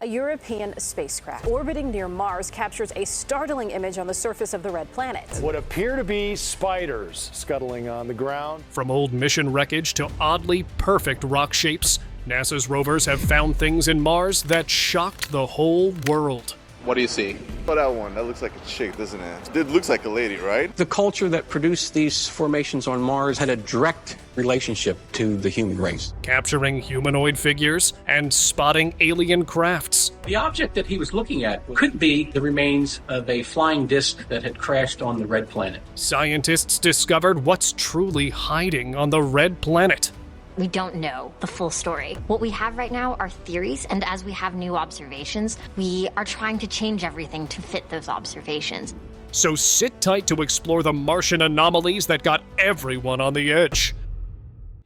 A European spacecraft orbiting near Mars captures a startling image on the surface of the red planet. What appear to be spiders scuttling on the ground. From old mission wreckage to oddly perfect rock shapes, NASA's rovers have found things in Mars that shocked the whole world. What do you see? Oh, that one. That looks like a chick, doesn't it? It looks like a lady, right? The culture that produced these formations on Mars had a direct relationship to the human race. Capturing humanoid figures and spotting alien crafts. The object that he was looking at could be the remains of a flying disc that had crashed on the red planet. Scientists discovered what's truly hiding on the red planet. We don't know the full story. What we have right now are theories, and as we have new observations, we are trying to change everything to fit those observations. So sit tight to explore the Martian anomalies that got everyone on the edge.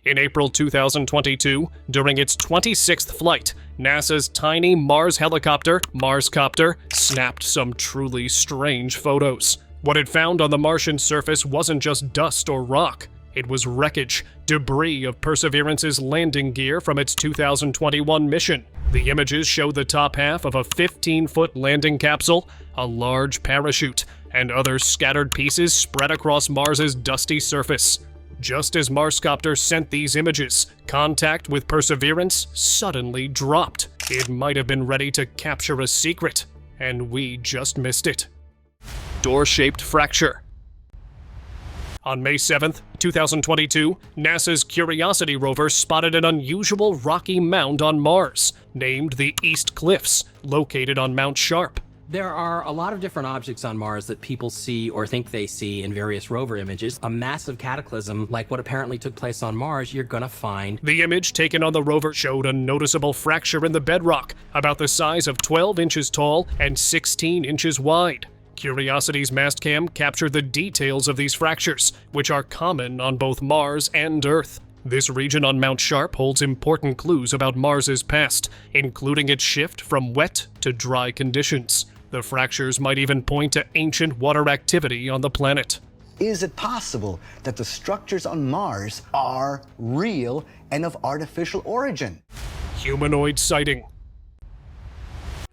In April 2022, during its 26th flight, NASA's tiny Mars helicopter, Marscopter, snapped some truly strange photos. What it found on the Martian surface wasn't just dust or rock. It was wreckage, debris of Perseverance's landing gear from its 2021 mission. The images show the top half of a 15-foot landing capsule, a large parachute, and other scattered pieces spread across Mars's dusty surface. Just as Marscopter sent these images, contact with Perseverance suddenly dropped. It might have been ready to capture a secret, and we just missed it. Door-shaped fracture. On May 7th, 2022, NASA's Curiosity rover spotted an unusual rocky mound on Mars, named the East Cliffs, located on Mount Sharp. There are a lot of different objects on Mars that people see or think they see in various rover images. A massive cataclysm like what apparently took place on Mars, you're gonna find. The image taken on the rover showed a noticeable fracture in the bedrock, about the size of 12 inches tall and 16 inches wide. Curiosity's mastcam captured the details of these fractures, which are common on both Mars and Earth. This region on Mount Sharp holds important clues about Mars's past, including its shift from wet to dry conditions. The fractures might even point to ancient water activity on the planet. Is it possible that the structures on Mars are real and of artificial origin? Humanoid sighting.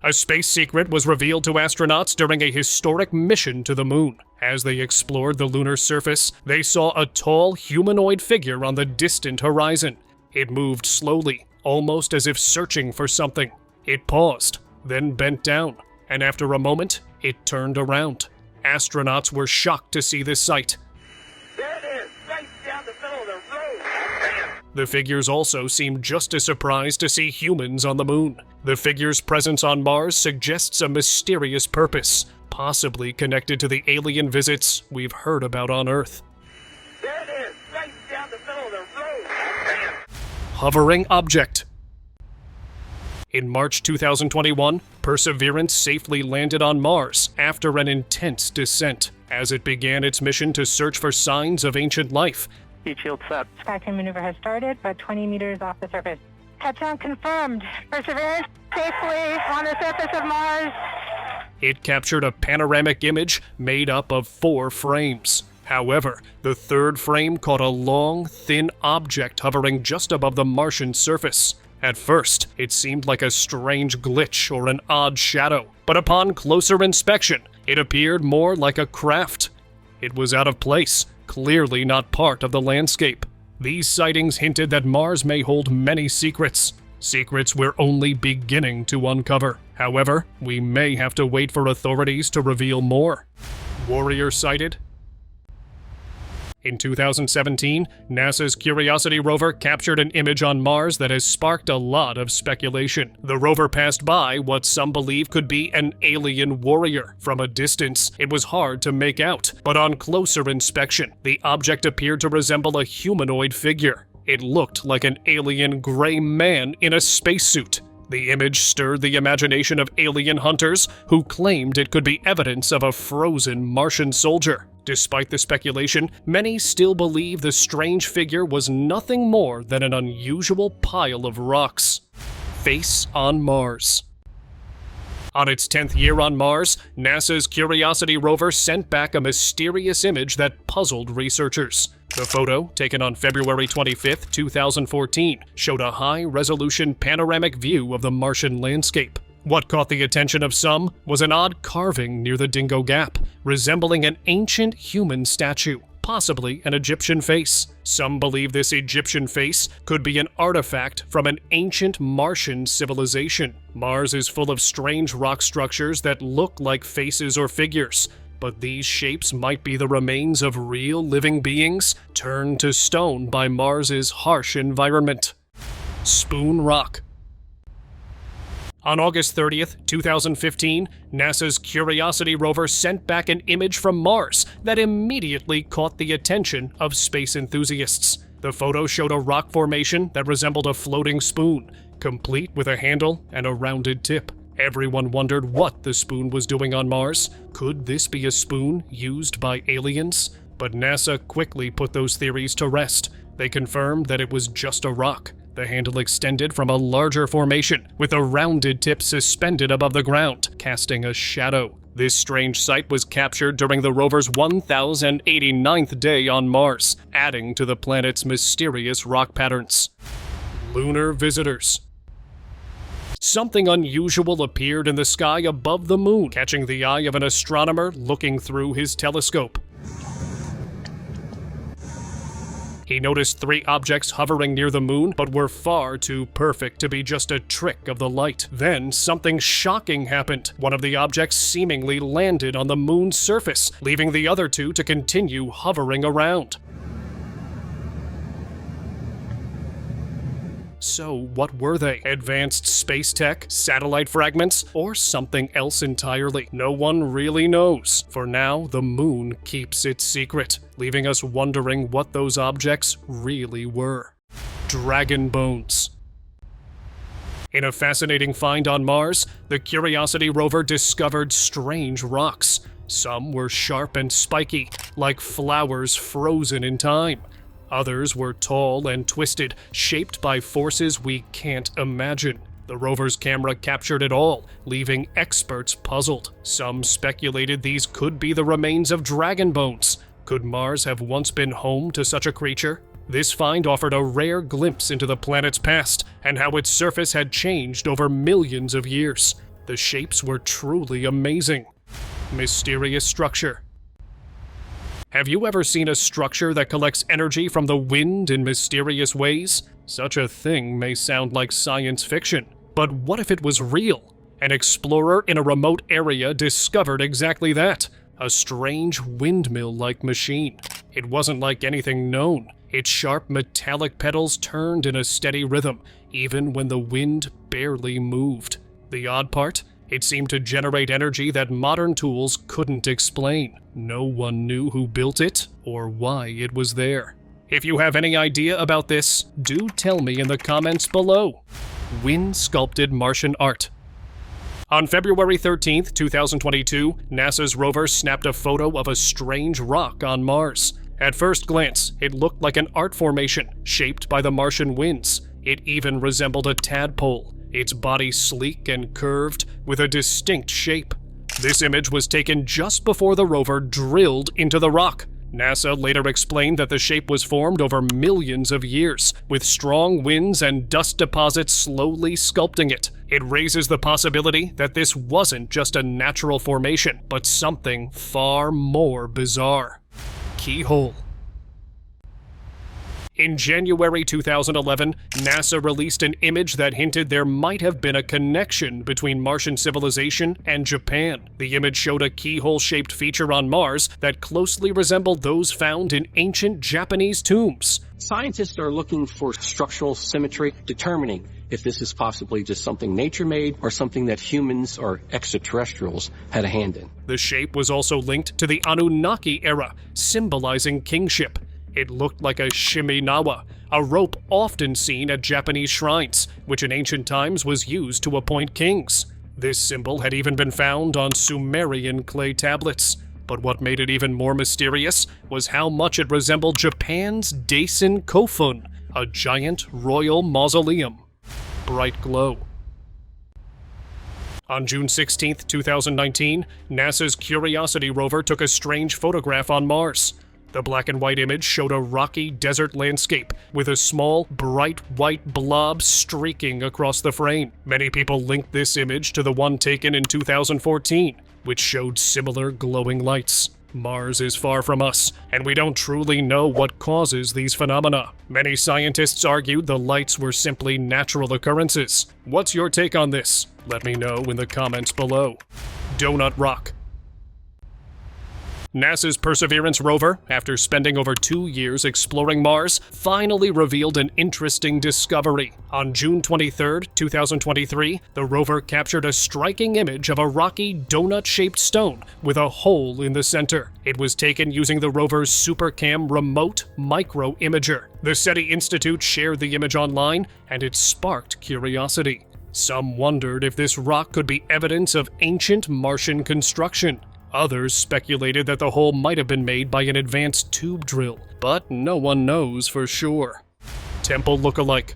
A space secret was revealed to astronauts during a historic mission to the moon. As they explored the lunar surface, they saw a tall humanoid figure on the distant horizon. It moved slowly, almost as if searching for something. It paused, then bent down, and after a moment, it turned around. Astronauts were shocked to see this sight. There it is, right down the middle of the road. The figures also seemed just as surprised to see humans on the moon. The figure's presence on Mars suggests a mysterious purpose, possibly connected to the alien visits we've heard about on Earth. There it is, right down the middle of the road. Hovering object. In March 2021, Perseverance safely landed on Mars after an intense descent, as it began its mission to search for signs of ancient life. Heat shield set. Skytrain maneuver has started, about 20 meters off the surface. Touchdown confirmed. Perseverance safely on the surface of Mars. It captured a panoramic image made up of 4 frames. However, the third frame caught a long, thin object hovering just above the Martian surface. At first, it seemed like a strange glitch or an odd shadow, but upon closer inspection, it appeared more like a craft. It was out of place, clearly not part of the landscape. These sightings hinted that Mars may hold many secrets. Secrets we're only beginning to uncover. However, we may have to wait for authorities to reveal more. Warrior sighted? In 2017, NASA's Curiosity rover captured an image on Mars that has sparked a lot of speculation. The rover passed by what some believe could be an alien warrior. From a distance, it was hard to make out, but on closer inspection, the object appeared to resemble a humanoid figure. It looked like an alien gray man in a spacesuit. The image stirred the imagination of alien hunters who claimed it could be evidence of a frozen Martian soldier. Despite the speculation, many still believe the strange figure was nothing more than an unusual pile of rocks. Face on Mars. On its 10th year on Mars, NASA's Curiosity rover sent back a mysterious image that puzzled researchers. The photo, taken on February 25, 2014, showed a high-resolution panoramic view of the Martian landscape. What caught the attention of some was an odd carving near the Dingo Gap, resembling an ancient human statue, possibly an Egyptian face. Some believe this Egyptian face could be an artifact from an ancient Martian civilization. Mars is full of strange rock structures that look like faces or figures, but these shapes might be the remains of real living beings turned to stone by Mars's harsh environment. Spoon Rock. On August 30th, 2015, NASA's Curiosity rover sent back an image from Mars that immediately caught the attention of space enthusiasts. The photo showed a rock formation that resembled a floating spoon, complete with a handle and a rounded tip. Everyone wondered what the spoon was doing on Mars. Could this be a spoon used by aliens? But NASA quickly put those theories to rest. They confirmed that it was just a rock. The handle extended from a larger formation, with a rounded tip suspended above the ground, casting a shadow. This strange sight was captured during the rover's 1089th day on Mars, adding to the planet's mysterious rock patterns. Lunar Visitors. Something unusual appeared in the sky above the moon, catching the eye of an astronomer looking through his telescope. He noticed 3 objects hovering near the moon, but were far too perfect to be just a trick of the light. Then, something shocking happened. One of the objects seemingly landed on the moon's surface, leaving the other 2 to continue hovering around. So, what were they? Advanced space tech, satellite fragments, or something else entirely? No one really knows. For now, the moon keeps its secret, leaving us wondering what those objects really were. Dragon bones. In a fascinating find on Mars, the Curiosity rover discovered strange rocks. Some were sharp and spiky, like flowers frozen in time. Others were tall and twisted, shaped by forces we can't imagine. The rover's camera captured it all, leaving experts puzzled. Some speculated these could be the remains of dragon bones. Could Mars have once been home to such a creature? This find offered a rare glimpse into the planet's past and how its surface had changed over millions of years. The shapes were truly amazing. Mysterious structure. Have you ever seen a structure that collects energy from the wind in mysterious ways? Such a thing may sound like science fiction, but what if it was real? An explorer in a remote area discovered exactly that. A strange windmill-like machine. It wasn't like anything known. Its sharp metallic pedals turned in a steady rhythm, even when the wind barely moved. The odd part? It seemed to generate energy that modern tools couldn't explain. No one knew who built it or why it was there. If you have any idea about this, do tell me in the comments below. Wind-sculpted Martian art. On February 13th, 2022, NASA's rover snapped a photo of a strange rock on Mars. At first glance, it looked like an art formation shaped by the Martian winds. It even resembled a tadpole, its body sleek and curved with a distinct shape. This image was taken just before the rover drilled into the rock. NASA later explained that the shape was formed over millions of years, with strong winds and dust deposits slowly sculpting it. It raises the possibility that this wasn't just a natural formation, but something far more bizarre. Keyhole. In January 2011, NASA released an image that hinted there might have been a connection between Martian civilization and Japan. The image showed a keyhole-shaped feature on Mars that closely resembled those found in ancient Japanese tombs. Scientists are looking for structural symmetry, determining if this is possibly just something nature made or something that humans or extraterrestrials had a hand in. The shape was also linked to the Anunnaki era, symbolizing kingship. It looked like a shimminawa, a rope often seen at Japanese shrines, which in ancient times was used to appoint kings. This symbol had even been found on Sumerian clay tablets. But what made it even more mysterious was how much it resembled Japan's Daisen Kofun, a giant royal mausoleum. Bright glow. On June 16th, 2019, NASA's Curiosity rover took a strange photograph on Mars. The black and white image showed a rocky desert landscape with a small, bright white blob streaking across the frame. Many people linked this image to the one taken in 2014, which showed similar glowing lights. Mars is far from us, and we don't truly know what causes these phenomena. Many scientists argued the lights were simply natural occurrences. What's your take on this? Let me know in the comments below. Donut Rock. NASA's Perseverance rover, after spending over 2 years exploring Mars, finally revealed an interesting discovery. On June 23, 2023, the rover captured a striking image of a rocky, donut-shaped stone with a hole in the center. It was taken using the rover's SuperCam remote micro-imager. The SETI Institute shared the image online, and it sparked curiosity. Some wondered if this rock could be evidence of ancient Martian construction. Others speculated that the hole might have been made by an advanced tube drill, but no one knows for sure. Temple lookalike.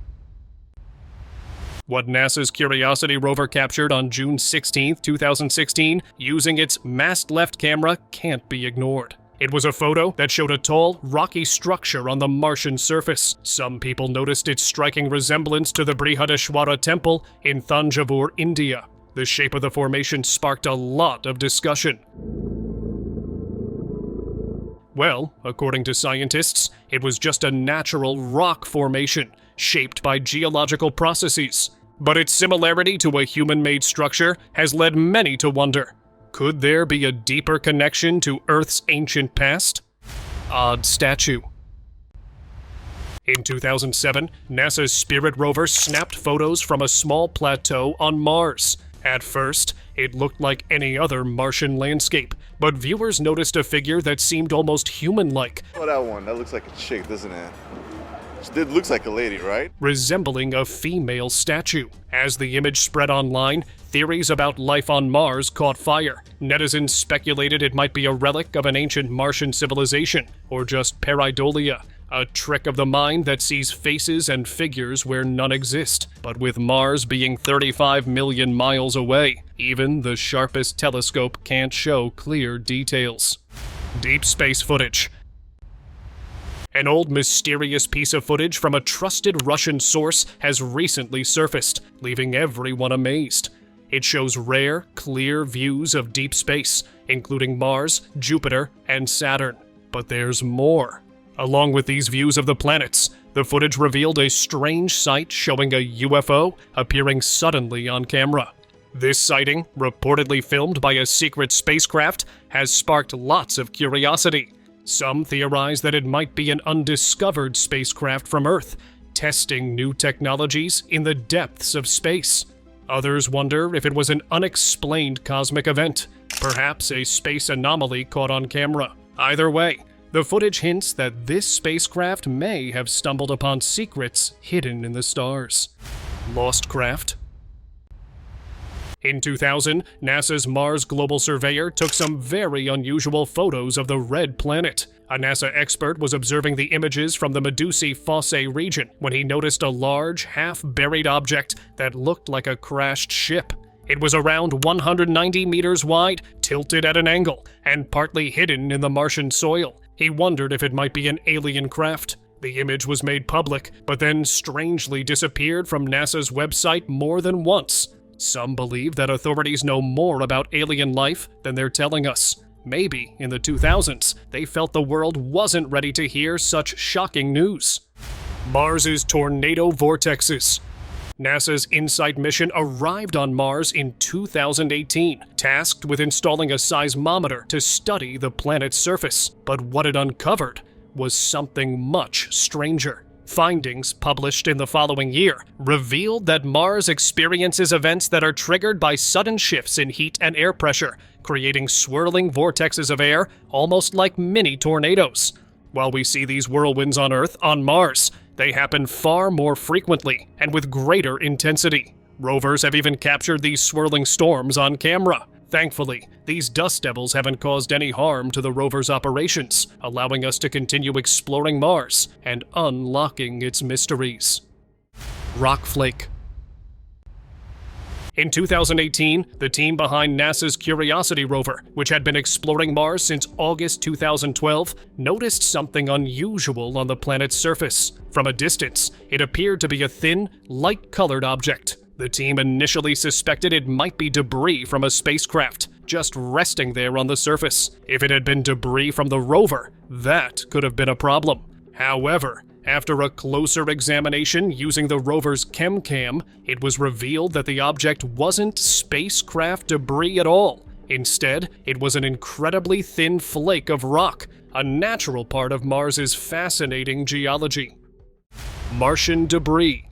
What NASA's Curiosity rover captured on June 16, 2016, using its mast-left camera can't be ignored. It was a photo that showed a tall, rocky structure on the Martian surface. Some people noticed its striking resemblance to the Brihadeshwara Temple in Thanjavur, India. The shape of the formation sparked a lot of discussion. Well, according to scientists, it was just a natural rock formation, shaped by geological processes. But its similarity to a human-made structure has led many to wonder, could there be a deeper connection to Earth's ancient past? Odd statue. In 2007, NASA's Spirit rover snapped photos from a small plateau on Mars. At first, it looked like any other Martian landscape, but viewers noticed a figure that seemed almost human-like. Oh, that one. That looks like a chick, doesn't it? It looks like a lady, right? Resembling a female statue. As the image spread online, theories about life on Mars caught fire. Netizens speculated it might be a relic of an ancient Martian civilization, or just pareidolia, a trick of the mind that sees faces and figures where none exist. But with Mars being 35 million miles away, even the sharpest telescope can't show clear details. Deep space footage. An old mysterious piece of footage from a trusted Russian source has recently surfaced, leaving everyone amazed. It shows rare, clear views of deep space, including Mars, Jupiter, and Saturn. But there's more. Along with these views of the planets, the footage revealed a strange sight showing a UFO appearing suddenly on camera. This sighting, reportedly filmed by a secret spacecraft, has sparked lots of curiosity. Some theorize that it might be an undiscovered spacecraft from Earth, testing new technologies in the depths of space. Others wonder if it was an unexplained cosmic event, perhaps a space anomaly caught on camera. Either way, the footage hints that this spacecraft may have stumbled upon secrets hidden in the stars. Lostcraft. In 2000, NASA's Mars Global Surveyor took some very unusual photos of the Red Planet. A NASA expert was observing the images from the Medusae Fossae region when he noticed a large, half-buried object that looked like a crashed ship. It was around 190 meters wide, tilted at an angle, and partly hidden in the Martian soil. He wondered if it might be an alien craft. The image was made public, but then strangely disappeared from NASA's website more than once. Some believe that authorities know more about alien life than they're telling us. Maybe, in the 2000s, they felt the world wasn't ready to hear such shocking news. Mars's tornado vortexes. NASA's InSight mission arrived on Mars in 2018, tasked with installing a seismometer to study the planet's surface. But what it uncovered was something much stranger. Findings, published in the following year, revealed that Mars experiences events that are triggered by sudden shifts in heat and air pressure, creating swirling vortexes of air, almost like mini tornadoes. While we see these whirlwinds on Earth, on Mars, they happen far more frequently and with greater intensity. Rovers have even captured these swirling storms on camera. Thankfully, these dust devils haven't caused any harm to the rover's operations, allowing us to continue exploring Mars and unlocking its mysteries. Rock Flake. In 2018, the team behind NASA's Curiosity rover, which had been exploring Mars since August 2012, noticed something unusual on the planet's surface. From a distance, it appeared to be a thin, light-colored object. The team initially suspected it might be debris from a spacecraft, just resting there on the surface. If it had been debris from the rover, that could have been a problem. However, after a closer examination using the rover's chem-cam, it was revealed that the object wasn't spacecraft debris at all. Instead, it was an incredibly thin flake of rock, a natural part of Mars's fascinating geology. Martian debris.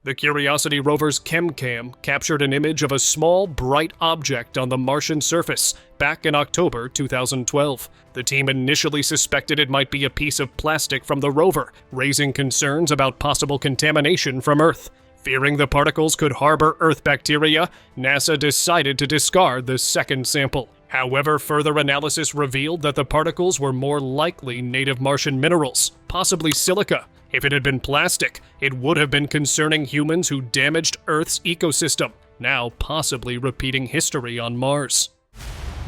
The Curiosity rover's chem-cam captured an image of a small, bright object on the Martian surface back in October 2012. The team initially suspected it might be a piece of plastic from the rover, raising concerns about possible contamination from Earth. Fearing the particles could harbor Earth bacteria, NASA decided to discard the second sample. However, further analysis revealed that the particles were more likely native Martian minerals, possibly silica. If it had been plastic, it would have been concerning humans who damaged Earth's ecosystem, now possibly repeating history on Mars.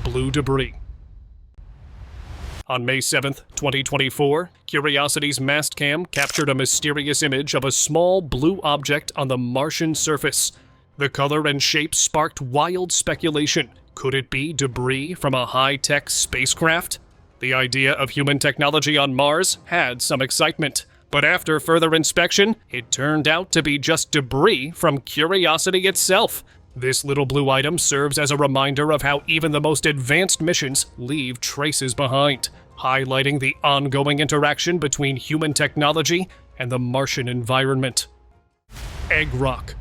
Blue debris. On May 7th, 2024, Curiosity's Mastcam captured a mysterious image of a small blue object on the Martian surface. The color and shape sparked wild speculation. Could it be debris from a high-tech spacecraft? The idea of human technology on Mars had some excitement. But after further inspection, it turned out to be just debris from Curiosity itself. This little blue item serves as a reminder of how even the most advanced missions leave traces behind, highlighting the ongoing interaction between human technology and the Martian environment. Egg rock.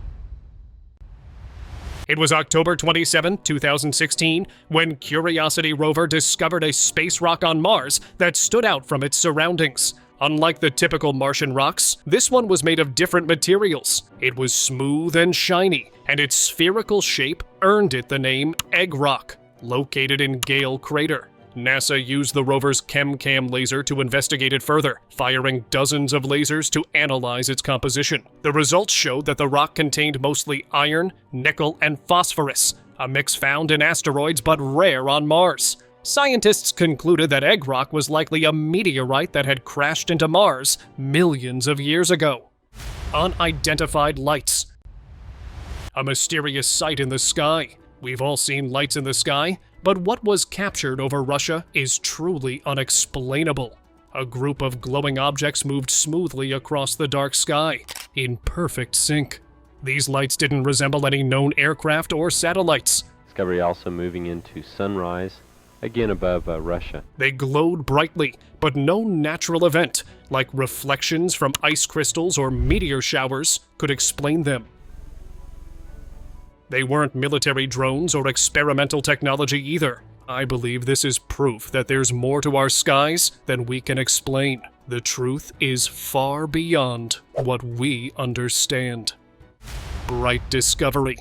It was October 27, 2016, when Curiosity rover discovered a space rock on Mars that stood out from its surroundings. Unlike the typical Martian rocks, this one was made of different materials. It was smooth and shiny, and its spherical shape earned it the name Egg Rock, located in Gale Crater. NASA used the rover's chem-cam laser to investigate it further, firing dozens of lasers to analyze its composition. The results showed that the rock contained mostly iron, nickel, and phosphorus, a mix found in asteroids but rare on Mars. Scientists concluded that egg rock was likely a meteorite that had crashed into Mars millions of years ago. Unidentified lights. A mysterious sight in the sky. We've all seen lights in the sky, but what was captured over Russia is truly unexplainable. A group of glowing objects moved smoothly across the dark sky, in perfect sync. These lights didn't resemble any known aircraft or satellites. Discovery also moving into sunrise, again above Russia. They glowed brightly, but no natural event, like reflections from ice crystals or meteor showers, could explain them. They weren't military drones or experimental technology either. I believe this is proof that there's more to our skies than we can explain. The truth is far beyond what we understand. Bright discovery.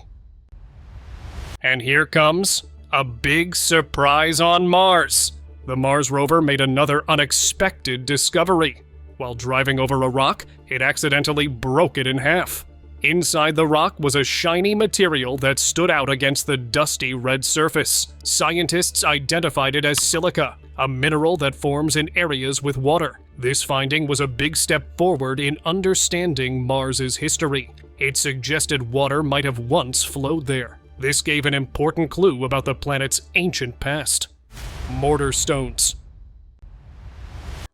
And here comes a big surprise on Mars. The Mars rover made another unexpected discovery. While driving over a rock, it accidentally broke it in half. Inside the rock was a shiny material that stood out against the dusty red surface. Scientists identified it as silica, a mineral that forms in areas with water. This finding was a big step forward in understanding Mars's history. It suggested water might have once flowed there. This gave an important clue about the planet's ancient past. Mortar Stones.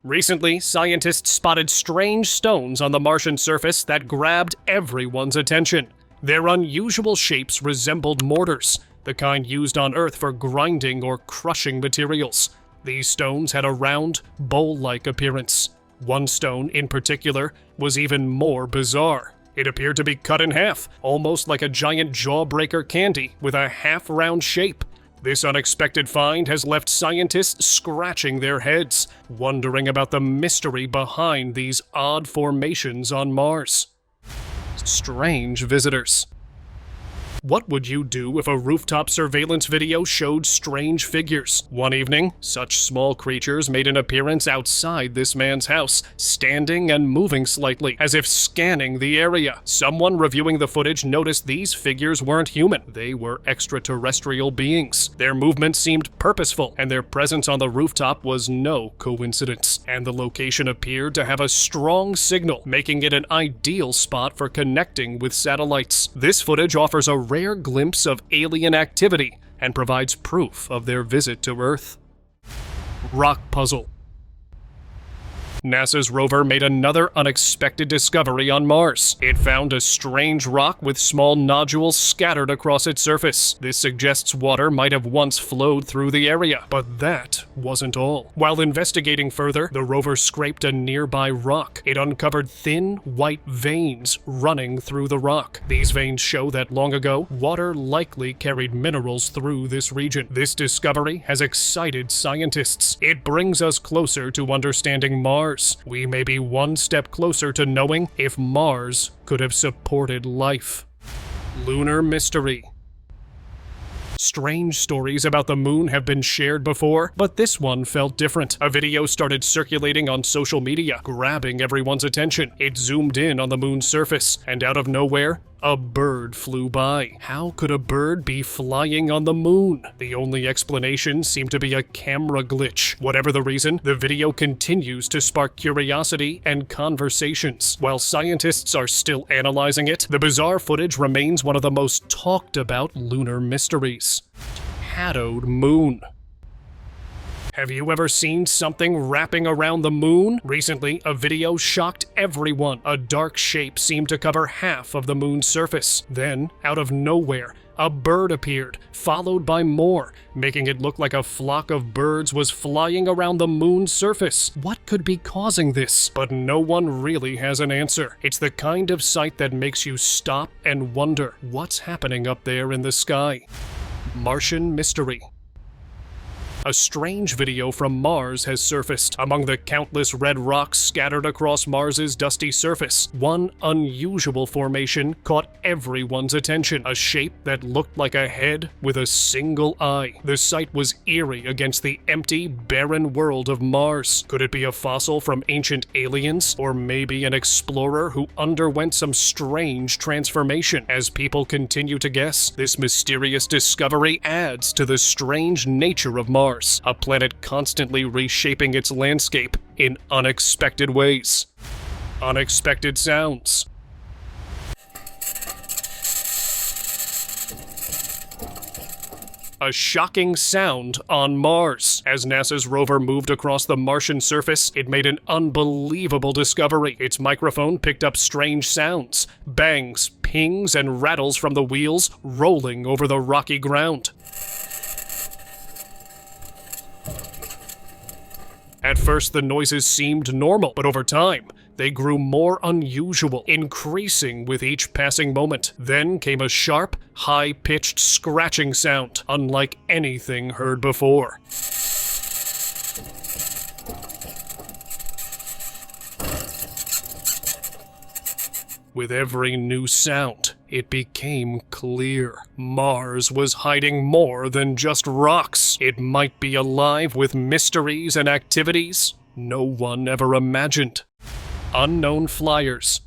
Recently, scientists spotted strange stones on the Martian surface that grabbed everyone's attention. Their unusual shapes resembled mortars, the kind used on Earth for grinding or crushing materials. These stones had a round, bowl-like appearance. One stone, in particular, was even more bizarre. It appeared to be cut in half, almost like a giant jawbreaker candy with a half-round shape. This unexpected find has left scientists scratching their heads, wondering about the mystery behind these odd formations on Mars. Strange visitors. What would you do if a rooftop surveillance video showed strange figures? One evening, such small creatures made an appearance outside this man's house, standing and moving slightly, as if scanning the area. Someone reviewing the footage noticed these figures weren't human. They were extraterrestrial beings. Their movements seemed purposeful, and their presence on the rooftop was no coincidence. And the location appeared to have a strong signal, making it an ideal spot for connecting with satellites. This footage offers a rare glimpse of alien activity and provides proof of their visit to Earth. Rock puzzle. NASA's rover made another unexpected discovery on Mars. It found a strange rock with small nodules scattered across its surface. This suggests water might have once flowed through the area, but that wasn't all. While investigating further, the rover scraped a nearby rock. It uncovered thin, white veins running through the rock. These veins show that long ago, water likely carried minerals through this region. This discovery has excited scientists. It brings us closer to understanding Mars. We may be one step closer to knowing if Mars could have supported life. Lunar Mystery. Strange stories about the moon have been shared before, but this one felt different. A video started circulating on social media, grabbing everyone's attention. It zoomed in on the moon's surface, and out of nowhere, a bird flew by. How could a bird be flying on the moon? The only explanation seemed to be a camera glitch. Whatever the reason, the video continues to spark curiosity and conversations. While scientists are still analyzing it, the bizarre footage remains one of the most talked about lunar mysteries. Shadowed moon. Have you ever seen something wrapping around the moon? Recently, a video shocked everyone. A dark shape seemed to cover half of the moon's surface. Then, out of nowhere, a bird appeared, followed by more, making it look like a flock of birds was flying around the moon's surface. What could be causing this? But no one really has an answer. It's the kind of sight that makes you stop and wonder what's happening up there in the sky. Martian Mystery. A strange video from Mars has surfaced. Among the countless red rocks scattered across Mars's dusty surface, one unusual formation caught everyone's attention. A shape that looked like a head with a single eye. The sight was eerie against the empty, barren world of Mars. Could it be a fossil from ancient aliens? Or maybe an explorer who underwent some strange transformation? As people continue to guess, this mysterious discovery adds to the strange nature of Mars. A planet constantly reshaping its landscape in unexpected ways. Unexpected sounds. A shocking sound on Mars. As NASA's rover moved across the Martian surface, it made an unbelievable discovery. Its microphone picked up strange sounds, bangs, pings, and rattles from the wheels rolling over the rocky ground. At first, the noises seemed normal, but over time, they grew more unusual, increasing with each passing moment. Then came a sharp, high-pitched scratching sound, unlike anything heard before. With every new sound, it became clear. Mars was hiding more than just rocks. It might be alive with mysteries and activities no one ever imagined. Unknown flyers.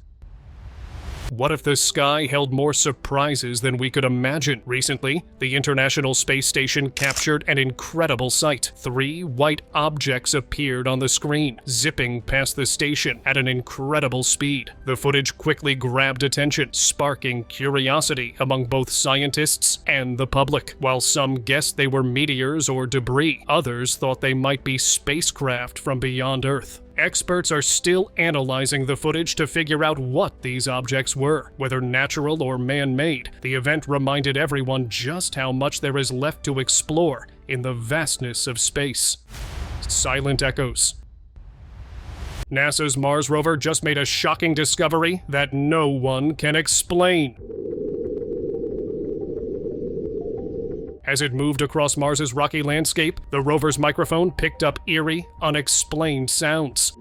What if the sky held more surprises than we could imagine? Recently, the International Space Station captured an incredible sight. 3 white objects appeared on the screen, zipping past the station at an incredible speed. The footage quickly grabbed attention, sparking curiosity among both scientists and the public. While some guessed they were meteors or debris, others thought they might be spacecraft from beyond Earth. Experts are still analyzing the footage to figure out what these objects were, whether natural or man-made. The event reminded everyone just how much there is left to explore in the vastness of space. Silent echoes. NASA's Mars rover just made a shocking discovery that no one can explain. As it moved across Mars's rocky landscape, the rover's microphone picked up eerie, unexplained sounds.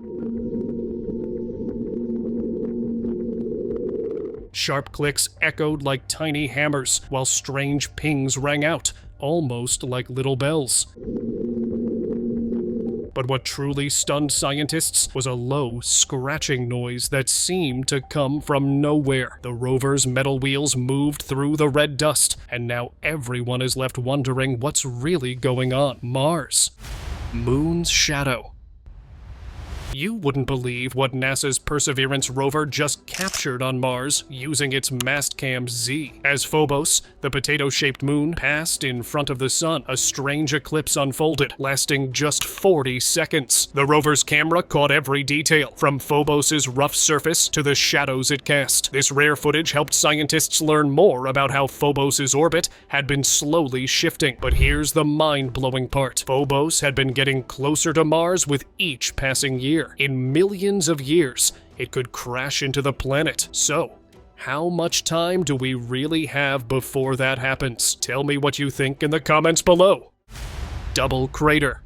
Sharp clicks echoed like tiny hammers, while strange pings rang out, almost like little bells. But what truly stunned scientists was a low, scratching noise that seemed to come from nowhere. The rover's metal wheels moved through the red dust, and now everyone is left wondering what's really going on. Mars. Moon's shadow. You wouldn't believe what NASA's Perseverance rover just captured on Mars using its Mastcam Z. As Phobos, the potato-shaped moon, passed in front of the sun, a strange eclipse unfolded, lasting just 40 seconds. The rover's camera caught every detail, from Phobos' rough surface to the shadows it cast. This rare footage helped scientists learn more about how Phobos' orbit had been slowly shifting. But here's the mind-blowing part. Phobos had been getting closer to Mars with each passing year. In millions of years, it could crash into the planet. So, how much time do we really have before that happens? Tell me what you think in the comments below. Double crater.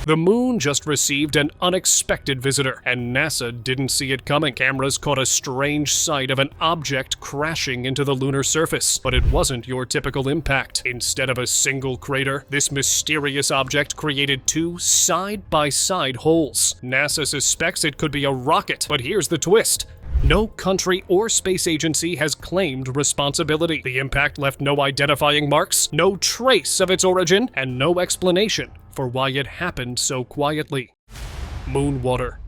The moon just received an unexpected visitor, and NASA didn't see it coming. Cameras caught a strange sight of an object crashing into the lunar surface, but it wasn't your typical impact. Instead of a single crater, this mysterious object created two side-by-side holes. NASA suspects it could be a rocket, but here's the twist. No country or space agency has claimed responsibility. The impact left no identifying marks, no trace of its origin, and no explanation for why it happened so quietly. Moon water.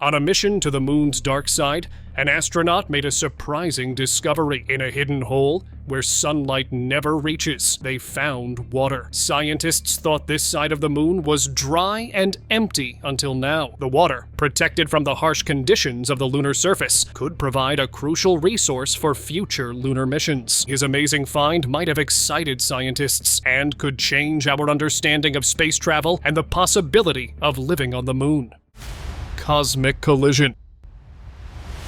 On a mission to the moon's dark side, an astronaut made a surprising discovery. In a hidden hole where sunlight never reaches, they found water. Scientists thought this side of the moon was dry and empty until now. The water, protected from the harsh conditions of the lunar surface, could provide a crucial resource for future lunar missions. His amazing find might have excited scientists and could change our understanding of space travel and the possibility of living on the moon. Cosmic collision.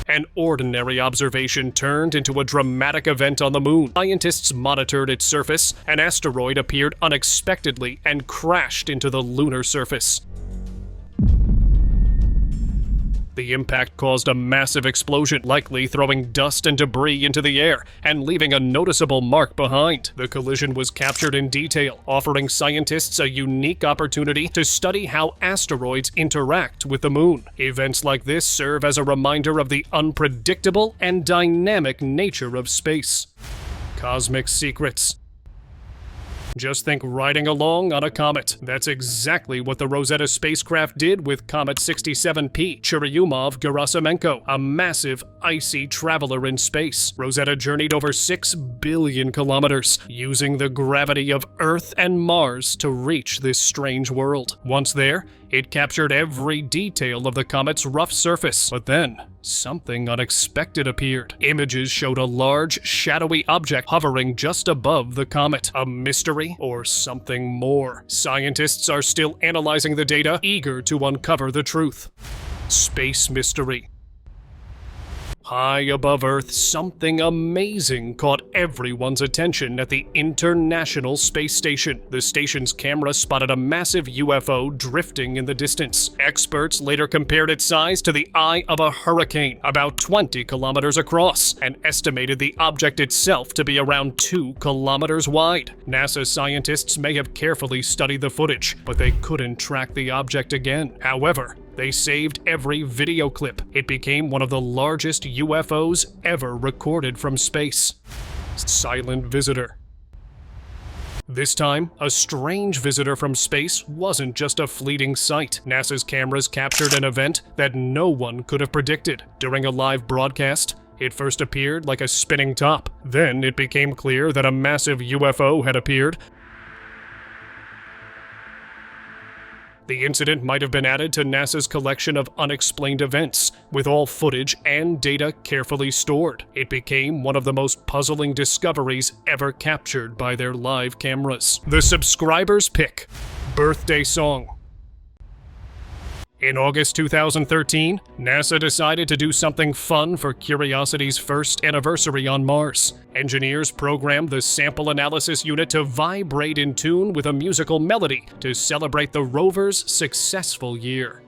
An ordinary observation turned into a dramatic event on the moon. Scientists monitored its surface. An asteroid appeared unexpectedly and crashed into the lunar surface. The impact caused a massive explosion, likely throwing dust and debris into the air and leaving a noticeable mark behind. The collision was captured in detail, offering scientists a unique opportunity to study how asteroids interact with the moon. Events like this serve as a reminder of the unpredictable and dynamic nature of space. Cosmic secrets. Just think riding along on a comet. That's exactly what the Rosetta spacecraft did with Comet 67P, Churyumov-Gerasimenko, a massive, icy traveler in space. Rosetta journeyed over 6 billion kilometers, using the gravity of Earth and Mars to reach this strange world. Once there, it captured every detail of the comet's rough surface. But then, something unexpected appeared. Images showed a large, shadowy object hovering just above the comet. A mystery or something more. Scientists are still analyzing the data, eager to uncover the truth. Space mystery. High above Earth, something amazing caught everyone's attention at the International Space Station. The station's camera spotted a massive UFO drifting in the distance. Experts later compared its size to the eye of a hurricane, about 20 kilometers across, and estimated the object itself to be around 2 kilometers wide. NASA scientists may have carefully studied the footage, but they couldn't track the object again. However, they saved every video clip. It became one of the largest UFOs ever recorded from space. Silent visitor. This time, a strange visitor from space wasn't just a fleeting sight. NASA's cameras captured an event that no one could have predicted. During a live broadcast, it first appeared like a spinning top. Then it became clear that a massive UFO had appeared. The incident might have been added to NASA's collection of unexplained events, with all footage and data carefully stored. It became one of the most puzzling discoveries ever captured by their live cameras. The subscriber's pick. Birthday song. In August 2013, NASA decided to do something fun for Curiosity's first anniversary on Mars. Engineers programmed the sample analysis unit to vibrate in tune with a musical melody to celebrate the rover's successful year.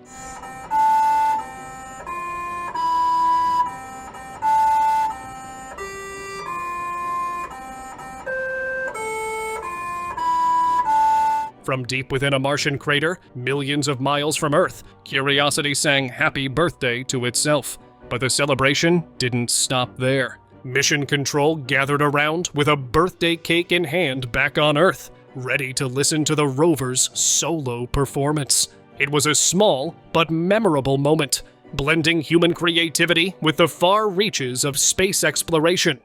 From deep within a Martian crater, millions of miles from Earth, Curiosity sang happy birthday to itself. But the celebration didn't stop there. Mission Control gathered around with a birthday cake in hand back on Earth, ready to listen to the rover's solo performance. It was a small but memorable moment, blending human creativity with the far reaches of space exploration.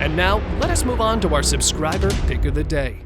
And now, let us move on to our subscriber pick of the day.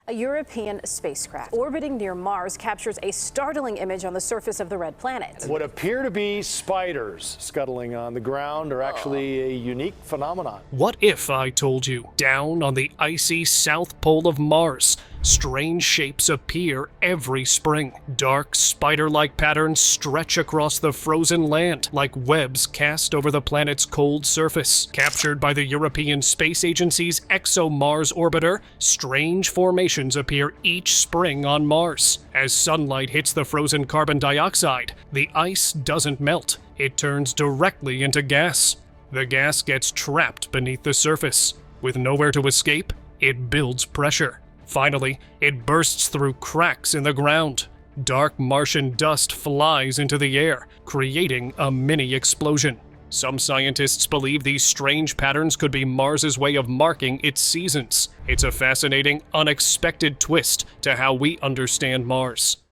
A European spacecraft orbiting near Mars captures a startling image on the surface of the red planet. What appear to be spiders scuttling on the ground are actually a unique phenomenon. What if I told you, down on the icy south pole of Mars, strange shapes appear every spring. Dark, spider-like patterns stretch across the frozen land like webs cast over the planet's cold surface. Captured by the European Space Agency's ExoMars orbiter, strange formations appear each spring on Mars. As sunlight hits the frozen carbon dioxide, the ice doesn't melt. It turns directly into gas. The gas gets trapped beneath the surface. With nowhere to escape, it builds pressure. Finally, it bursts through cracks in the ground. Dark Martian dust flies into the air, creating a mini explosion. Some scientists believe these strange patterns could be Mars's way of marking its seasons. It's a fascinating, unexpected twist to how we understand Mars.